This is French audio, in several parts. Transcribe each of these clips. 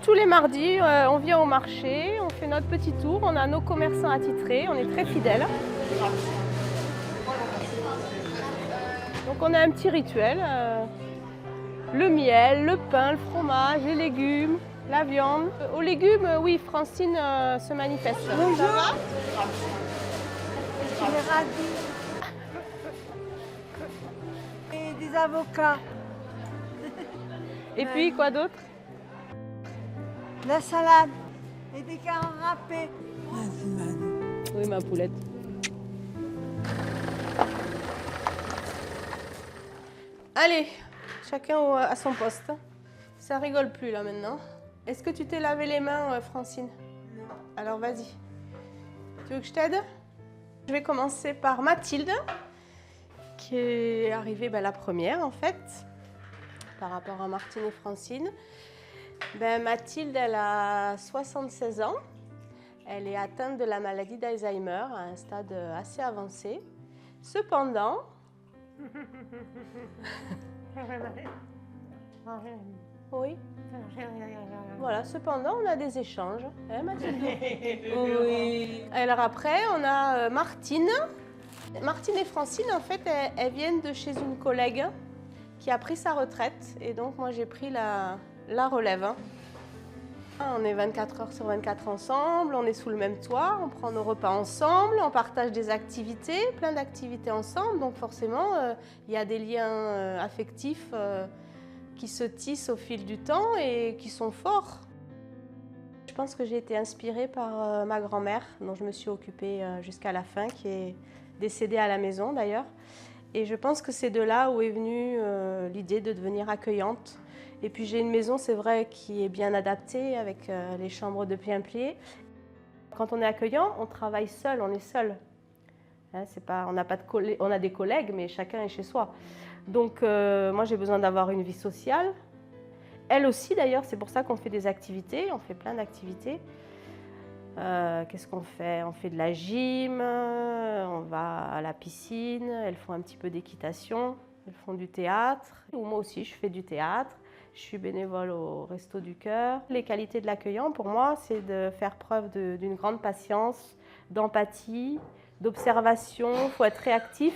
tous les mardis, on vient au marché, on fait notre petit tour, on a nos commerçants attitrés, on est très fidèles. Donc on a un petit rituel, le miel, le pain, le fromage, les légumes, la viande. Aux légumes, oui, Francine se manifeste. Bonjour. Ça va? Je suis radis. Et des avocats. Et puis quoi d'autre? La salade. Et des carottes râpées. Oui, ma poulette. Allez, chacun à son poste. Ça rigole plus là maintenant. Est-ce que tu t'es lavé les mains, Francine? Non. Alors vas-y. Tu veux que je t'aide? Je vais commencer par Mathilde, qui est arrivée la première en fait, par rapport à Martine et Francine. Mathilde, elle a 76 ans. Elle est atteinte de la maladie d'Alzheimer à un stade assez avancé. Cependant, oui. Voilà, cependant, on a des échanges. Hein, Mathilde? Oui. Alors après, on a Martine. Martine et Francine, en fait, elles viennent de chez une collègue qui a pris sa retraite. Et donc, moi, j'ai pris la relève. On est 24 heures sur 24 ensemble, on est sous le même toit, on prend nos repas ensemble, on partage des activités, plein d'activités ensemble. Donc forcément, il y a des liens affectifs qui se tissent au fil du temps et qui sont forts. Je pense que j'ai été inspirée par ma grand-mère, dont je me suis occupée jusqu'à la fin, qui est décédée à la maison d'ailleurs. Et je pense que c'est de là où est venue l'idée de devenir accueillante. Et puis j'ai une maison, c'est vrai, qui est bien adaptée avec les chambres de plain-pied. Quand on est accueillant, on travaille seul, on est seul. Hein, on a des collègues, mais chacun est chez soi. Donc moi j'ai besoin d'avoir une vie sociale. Elle aussi d'ailleurs, c'est pour ça qu'on fait des activités, on fait plein d'activités. Qu'est-ce qu'on fait? On fait de la gym, on va à la piscine, elles font un petit peu d'équitation, elles font du théâtre. Ou moi aussi je fais du théâtre. Je suis bénévole au Resto du Cœur. Les qualités de l'accueillant, pour moi, c'est de faire preuve d'une grande patience, d'empathie, d'observation. Il faut être réactif.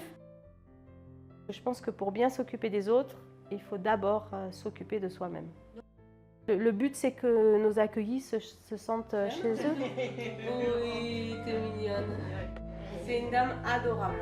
Je pense que pour bien s'occuper des autres, il faut d'abord s'occuper de soi-même. Le but, c'est que nos accueillis se sentent chez eux. Oui, t'es mignonne. C'est une dame adorable.